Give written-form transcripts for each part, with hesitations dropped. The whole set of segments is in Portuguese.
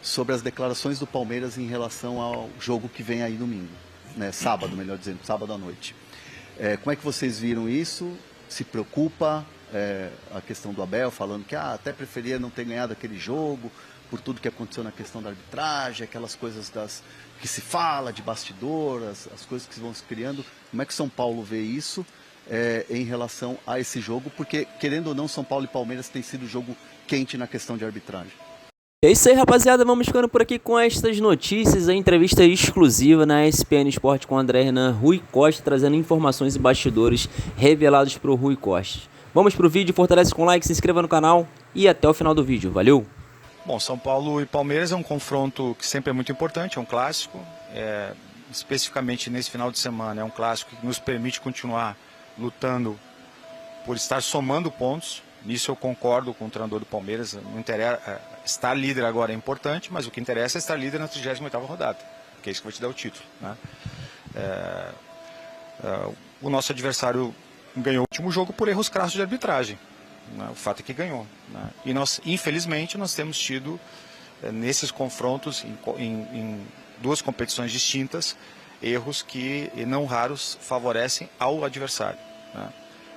sobre as declarações do Palmeiras em relação ao jogo que vem aí domingo, né? Sábado, melhor dizendo, sábado à noite. Como é que vocês viram isso? Se preocupa a questão do Abel, falando que até preferia não ter ganhado aquele jogo, por tudo que aconteceu na questão da arbitragem, aquelas coisas que se fala de bastidor, as coisas que vão se criando. Como é que São Paulo vê isso em relação a esse jogo? Porque, querendo ou não, São Paulo e Palmeiras tem sido jogo quente na questão de arbitragem. É isso aí, rapaziada, vamos ficando por aqui com estas notícias, a entrevista exclusiva na ESPN Sport com o André Hernan, Rui Costa, trazendo informações e bastidores revelados por Rui Costa. Vamos pro vídeo, fortalece com like, se inscreva no canal e até o final do vídeo, valeu! Bom, São Paulo e Palmeiras é um confronto que sempre é muito importante, é um clássico, especificamente nesse final de semana, é um clássico que nos permite continuar lutando por estar somando pontos. Nisso eu concordo com o treinador do Palmeiras. Não interessa, estar líder agora é importante, mas o que interessa é estar líder na 38ª rodada, que é isso que vai te dar o título, né? O nosso adversário ganhou o último jogo por erros crassos de arbitragem, né? O fato é que ganhou, né? E nós, infelizmente, nós temos tido nesses confrontos, em duas competições distintas, erros que não raros favorecem ao adversário, né?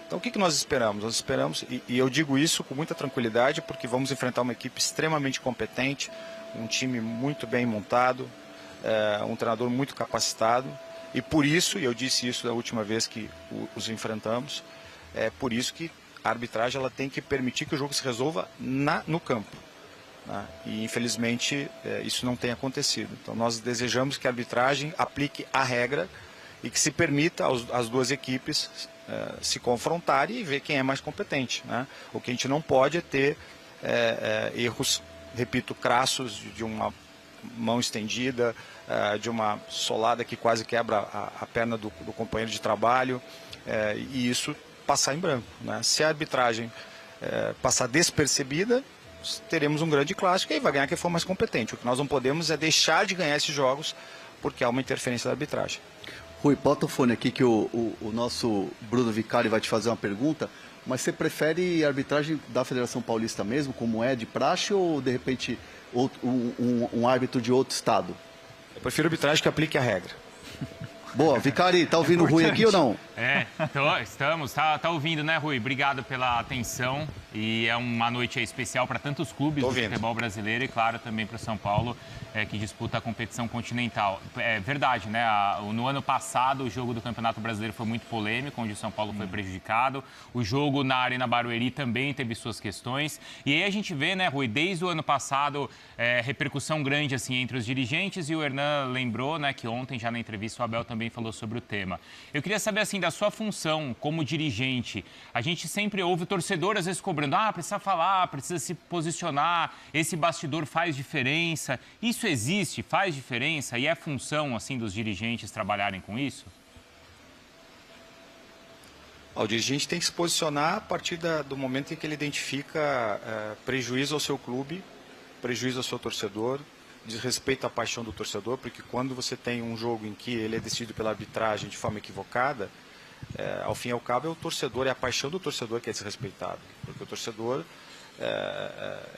Então, o que nós esperamos? Nós esperamos, e eu digo isso com muita tranquilidade, porque vamos enfrentar uma equipe extremamente competente, um time muito bem montado, um treinador muito capacitado, e por isso, e eu disse isso da última vez que os enfrentamos, por isso que a arbitragem ela tem que permitir que o jogo se resolva no campo, né? E infelizmente isso não tem acontecido. Então, nós desejamos que a arbitragem aplique a regra e que se permita às duas equipes se confrontarem e ver quem é mais competente, né? O que a gente não pode é ter erros, repito, crassos de uma mão estendida, de uma solada que quase quebra a perna do companheiro de trabalho, e isso passar em branco, né? Se a arbitragem passar despercebida, teremos um grande clássico e aí vai ganhar quem for mais competente. O que nós não podemos é deixar de ganhar esses jogos porque há uma interferência da arbitragem. Rui, bota o fone aqui que o nosso Bruno Vicari vai te fazer uma pergunta, mas você prefere a arbitragem da Federação Paulista mesmo, como é de praxe, ou de repente um árbitro de outro estado? Eu prefiro a arbitragem que aplique a regra. Boa, Vicari, tá ouvindo o Rui aqui ou não? Estamos, tá ouvindo, né, Rui? Obrigado pela atenção, e é uma noite especial para tantos clubes do futebol brasileiro e, claro, também para o São Paulo, que disputa a competição continental. É verdade, né? No ano passado, o jogo do Campeonato Brasileiro foi muito polêmico, onde o São Paulo foi prejudicado. O jogo na Arena Barueri também teve suas questões. E aí a gente vê, né, Rui, desde o ano passado, repercussão grande assim entre os dirigentes, e o Hernan lembrou, né, que ontem, já na entrevista, o Abel também falou sobre o tema. Eu queria saber, assim, da sua função como dirigente. A gente sempre ouve o torcedor, às vezes, cobrando, precisa falar, precisa se posicionar, esse bastidor faz diferença. Isso existe, faz diferença, e é função, assim, dos dirigentes trabalharem com isso? O dirigente tem que se posicionar a partir do momento em que ele identifica prejuízo ao seu clube, prejuízo ao seu torcedor, desrespeito à paixão do torcedor, porque quando você tem um jogo em que ele é decidido pela arbitragem de forma equivocada, ao fim e ao cabo é o torcedor, é a paixão do torcedor que é desrespeitado, porque o torcedor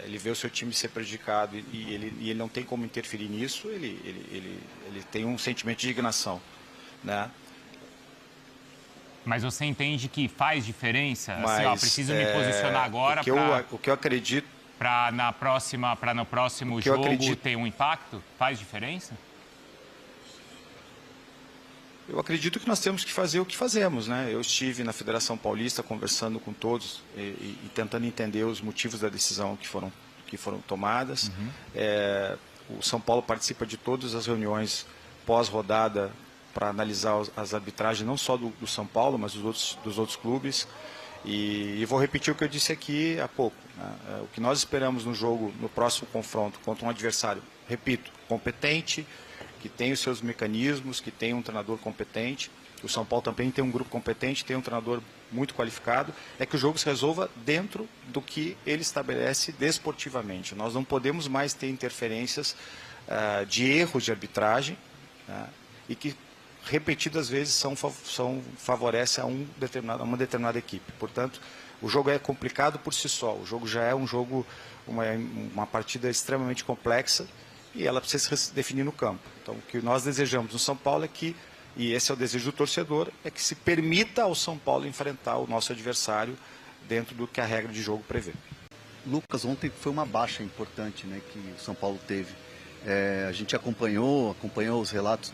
ele vê o seu time ser prejudicado e ele não tem como interferir nisso, ele tem um sentimento de indignação, né? Mas você entende que faz diferença? Assim, preciso me posicionar agora o que eu acredito para no próximo jogo ter um impacto? Faz diferença? Eu acredito que nós temos que fazer o que fazemos, né? Eu estive na Federação Paulista conversando com todos e tentando entender os motivos da decisão que foram tomadas. O São Paulo participa de todas as reuniões pós-rodada para analisar as arbitragens, não só do São Paulo, mas dos outros clubes. E vou repetir o que eu disse aqui há pouco, né? O que nós esperamos no jogo, no próximo confronto, contra um adversário, repito, competente, que tem os seus mecanismos, que tem um treinador competente. O São Paulo também tem um grupo competente, tem um treinador muito qualificado. É que o jogo se resolva dentro do que ele estabelece desportivamente. Nós não podemos mais ter interferências de erros de arbitragem, né? E que repetidas vezes favorece a uma determinada equipe. Portanto, o jogo é complicado por si só. O jogo já é um jogo, uma partida extremamente complexa, e ela precisa se definir no campo. Então, o que nós desejamos no São Paulo é que, e esse é o desejo do torcedor, é que se permita ao São Paulo enfrentar o nosso adversário dentro do que a regra de jogo prevê. Lucas, ontem foi uma baixa importante, né, que o São Paulo teve. A gente acompanhou os relatos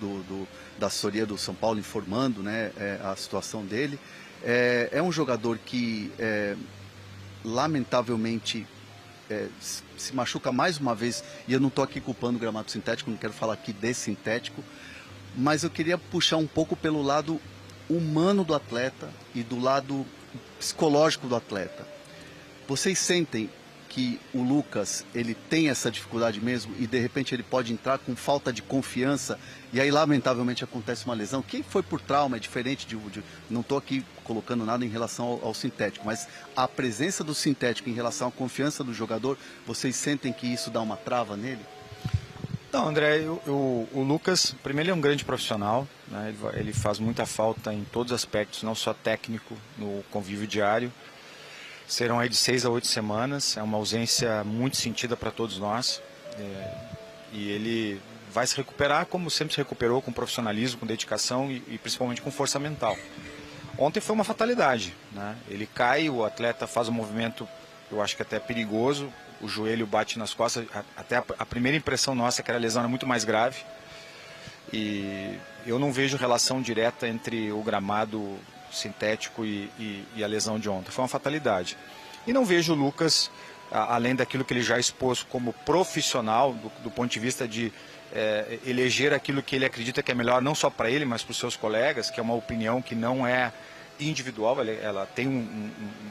da assessoria do São Paulo informando, né, a situação dele. É um jogador que, lamentavelmente, se machuca mais uma vez, e eu não estou aqui culpando o gramado sintético, não quero falar aqui de sintético, mas eu queria puxar um pouco pelo lado humano do atleta e do lado psicológico do atleta. Vocês sentem que o Lucas, ele tem essa dificuldade mesmo e de repente ele pode entrar com falta de confiança e aí lamentavelmente acontece uma lesão? Quem foi por trauma é diferente não estou aqui colocando nada em relação ao sintético, mas a presença do sintético em relação à confiança do jogador, vocês sentem que isso dá uma trava nele? Não, André, o Lucas, primeiro, ele é um grande profissional, né? Ele faz muita falta em todos os aspectos, não só técnico, no convívio diário. Serão aí de 6 a 8 semanas, é uma ausência muito sentida para todos nós. E ele vai se recuperar como sempre se recuperou, com profissionalismo, com dedicação e principalmente com força mental. Ontem foi uma fatalidade, né? Ele cai, o atleta faz um movimento, eu acho que até perigoso, o joelho bate nas costas, até a primeira impressão nossa é que a lesão era muito mais grave. E eu não vejo relação direta entre o gramado sintético e a lesão de ontem. Foi uma fatalidade. E não vejo o Lucas, além daquilo que ele já expôs como profissional, do ponto de vista de eleger aquilo que ele acredita que é melhor, não só para ele, mas para os seus colegas, que é uma opinião que não é individual, ela tem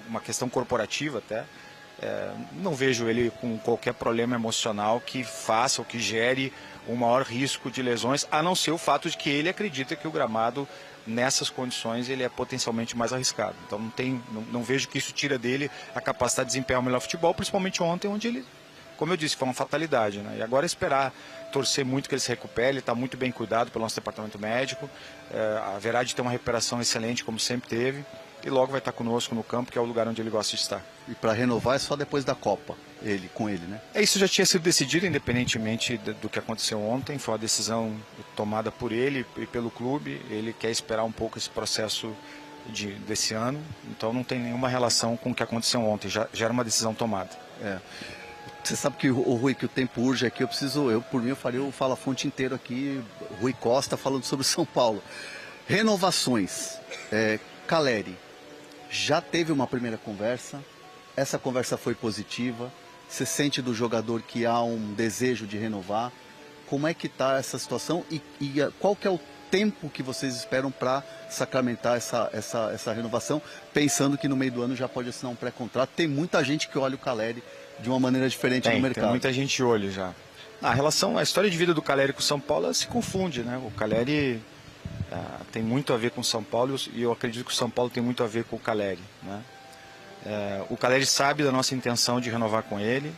uma questão corporativa até. Não vejo ele com qualquer problema emocional que faça ou que gere um maior risco de lesões, a não ser o fato de que ele acredita que o gramado, nessas condições, ele é potencialmente mais arriscado. Então não vejo que isso tira dele a capacidade de desempenhar o melhor futebol, principalmente ontem, onde ele, como eu disse, foi uma fatalidade, né? E agora esperar, torcer muito que ele se recupere, ele está muito bem cuidado pelo nosso departamento médico, haverá de ter uma recuperação excelente, como sempre teve, e logo vai estar conosco no campo, que é o lugar onde ele gosta de estar. E para renovar é só depois da Copa, com ele, né? Isso já tinha sido decidido, independentemente do que aconteceu ontem, foi uma decisão tomada por ele e pelo clube, ele quer esperar um pouco esse processo desse ano, então não tem nenhuma relação com o que aconteceu ontem, já era uma decisão tomada. Você sabe que, Rui, que o tempo urge aqui, por mim, eu faria o Fala Fonte inteiro aqui, Rui Costa falando sobre São Paulo. Renovações, Caleri, já teve uma primeira conversa, essa conversa foi positiva, você sente do jogador que há um desejo de renovar, como é que está essa situação e qual que é o tempo que vocês esperam para sacramentar essa renovação, pensando que no meio do ano já pode assinar um pré-contrato? Tem muita gente que olha o Caleri de uma maneira diferente no mercado. Tem muita gente olha já. A história de vida do Caleri com o São Paulo se confunde, né? O Caleri tem muito a ver com o São Paulo e eu acredito que o São Paulo tem muito a ver com o Caleri, né? O Caleri sabe da nossa intenção de renovar com ele,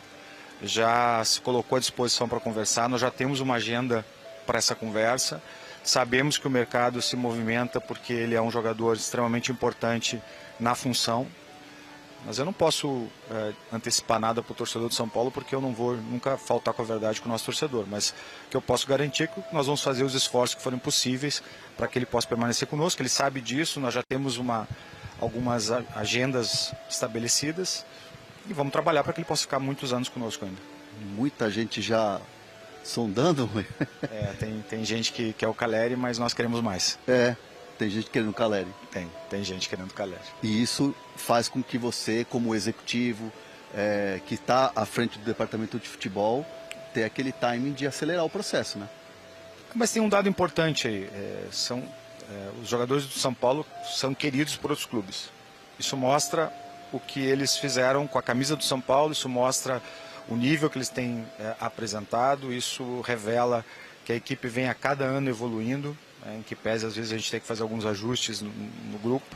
já se colocou à disposição para conversar, nós já temos uma agenda para essa conversa, sabemos que o mercado se movimenta porque ele é um jogador extremamente importante na função, mas eu não posso antecipar nada para o torcedor de São Paulo porque eu não vou nunca faltar com a verdade com o nosso torcedor, mas o que eu posso garantir é que nós vamos fazer os esforços que forem possíveis para que ele possa permanecer conosco, ele sabe disso, nós já temos algumas agendas estabelecidas e vamos trabalhar para que ele possa ficar muitos anos conosco ainda. Muita gente já sondando, Rui? Tem gente que quer o Caleri, mas nós queremos mais. Tem gente querendo o Caleri. Tem gente querendo o Caleri. E isso faz com que você, como executivo, que está à frente do departamento de futebol, tenha aquele timing de acelerar o processo, né? Mas tem um dado importante aí. Os jogadores do São Paulo são queridos por outros clubes. Isso mostra o que eles fizeram com a camisa do São Paulo, isso mostra o nível que eles têm apresentado, isso revela que a equipe vem a cada ano evoluindo, em que pese às vezes a gente tem que fazer alguns ajustes no grupo.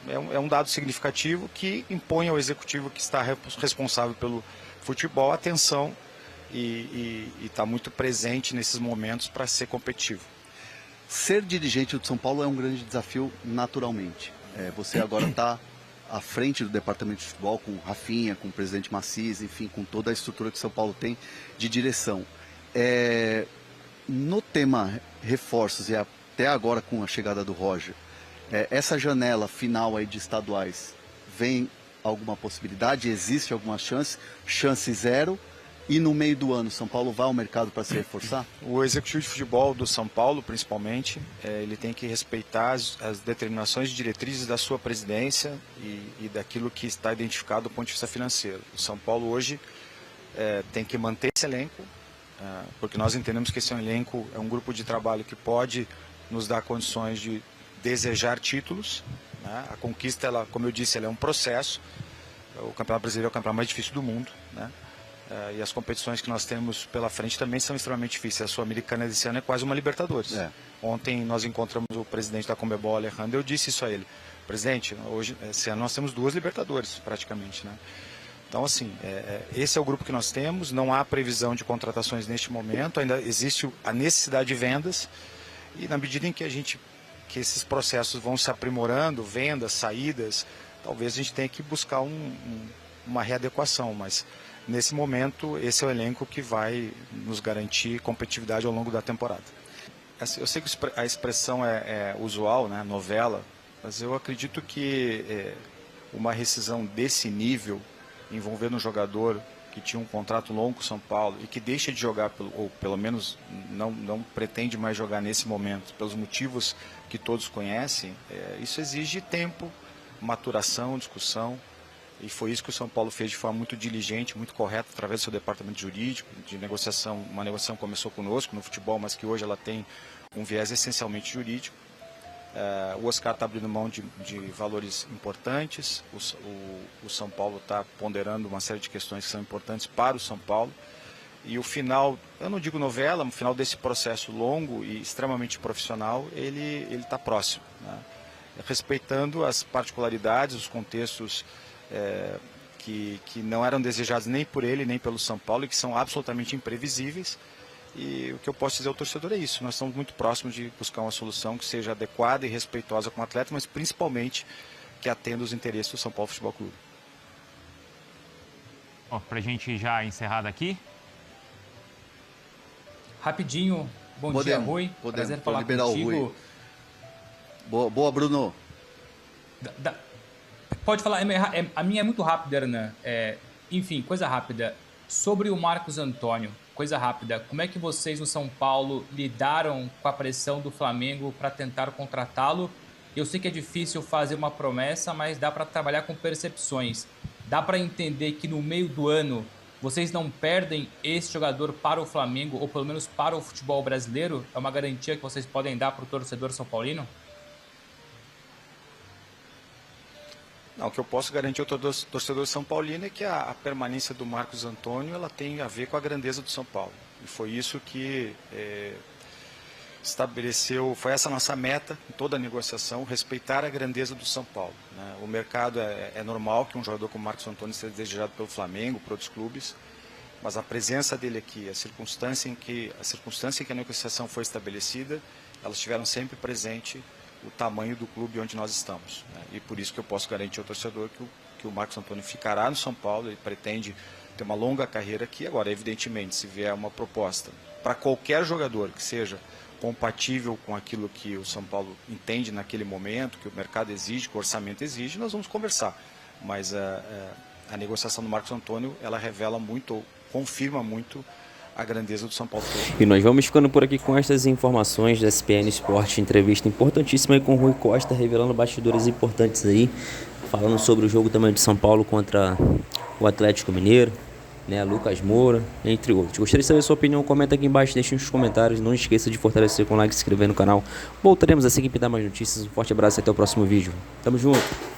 É um dado significativo que impõe ao executivo que está responsável pelo futebol atenção e está muito presente nesses momentos para ser competitivo. Ser dirigente do São Paulo é um grande desafio naturalmente. Você agora está à frente do departamento de futebol, com o Rafinha, com o presidente Maciz, enfim, com toda a estrutura que São Paulo tem de direção. No tema reforços, e até agora com a chegada do Roger, essa janela final aí de estaduais, vem alguma possibilidade? Existe alguma chance? Chance zero? E no meio do ano, São Paulo vai ao mercado para se reforçar? O executivo de futebol do São Paulo, principalmente, ele tem que respeitar as determinações e diretrizes da sua presidência e daquilo que está identificado do ponto de vista financeiro. O São Paulo hoje tem que manter esse elenco, porque nós entendemos que esse elenco é um grupo de trabalho que pode nos dar condições de desejar títulos, né? A conquista, ela, como eu disse, ela é um processo. O Campeonato Brasileiro é o campeonato mais difícil do mundo, né? E as competições que nós temos pela frente também são extremamente difíceis. A Sul-Americana desse ano é quase uma Libertadores. Ontem nós encontramos o presidente da Conmebol, Alejandro, eu disse isso a ele. Presidente, hoje, esse ano nós temos 2 Libertadores, praticamente, né? Então, assim, esse é o grupo que nós temos, não há previsão de contratações neste momento, ainda existe a necessidade de vendas, e na medida em que que esses processos vão se aprimorando, vendas, saídas, talvez a gente tenha que buscar uma readequação, mas nesse momento esse é o elenco que vai nos garantir competitividade ao longo da temporada. Eu sei que a expressão é usual, né, novela, mas eu acredito que uma rescisão desse nível, envolvendo um jogador que tinha um contrato longo com o São Paulo e que deixa de jogar, ou pelo menos não pretende mais jogar nesse momento, pelos motivos que todos conhecem, isso exige tempo, maturação, discussão, e foi isso que o São Paulo fez de forma muito diligente, muito correta, através do seu departamento jurídico, de negociação. Uma negociação começou conosco no futebol, mas que hoje ela tem um viés essencialmente jurídico. O Oscar está abrindo mão de valores importantes, o São Paulo está ponderando uma série de questões que são importantes para o São Paulo, e o final, eu não digo novela, mas o final desse processo longo e extremamente profissional, ele está próximo, né? Respeitando as particularidades, os contextos que não eram desejados nem por ele, nem pelo São Paulo, e que são absolutamente imprevisíveis. E o que eu posso dizer ao torcedor é isso: nós estamos muito próximos de buscar uma solução que seja adequada e respeitosa com o atleta, mas principalmente que atenda os interesses do São Paulo Futebol Clube. Para a gente já encerrar daqui. Rapidinho, bom dia, Rui. Prazer falar contigo. Boa, Bruno. Pode falar, a minha é muito rápida, Hernan. Enfim, coisa rápida. Sobre o Marcos Antônio, coisa rápida. Como é que vocês no São Paulo lidaram com a pressão do Flamengo para tentar contratá-lo? Eu sei que é difícil fazer uma promessa, mas dá para trabalhar com percepções. Dá para entender que no meio do ano vocês não perdem esse jogador para o Flamengo, ou pelo menos para o futebol brasileiro? É uma garantia que vocês podem dar para o torcedor são paulino? Não, o que eu posso garantir ao torcedor são paulino é que a permanência do Marcos Antônio ela tem a ver com a grandeza do São Paulo. E foi isso que estabeleceu, foi essa nossa meta em toda a negociação, respeitar a grandeza do São Paulo, né? O mercado é normal que um jogador como Marcos Antônio seja desejado pelo Flamengo, por outros clubes, mas a presença dele aqui, a circunstância em que a negociação foi estabelecida, elas estiveram sempre presente o tamanho do clube onde nós estamos, né? E por isso que eu posso garantir ao torcedor que o Marcos Antônio ficará no São Paulo. Ele pretende ter uma longa carreira aqui. Agora, evidentemente, se vier uma proposta para qualquer jogador que seja compatível com aquilo que o São Paulo entende naquele momento, que o mercado exige, que o orçamento exige, nós vamos conversar. Mas a negociação do Marcos Antônio, ela revela muito, ou confirma muito a grandeza do São Paulo. E nós vamos ficando por aqui com estas informações da SPN Sport, entrevista importantíssima aí com o Rui Costa, revelando bastidores importantes aí, falando sobre o jogo também de São Paulo contra o Atlético Mineiro, né, Lucas Moura, entre outros. Gostaria de saber a sua opinião, comenta aqui embaixo, deixe nos comentários, não esqueça de fortalecer com like, se inscrever no canal. Voltaremos assim que pintar mais notícias, um forte abraço e até o próximo vídeo. Tamo junto!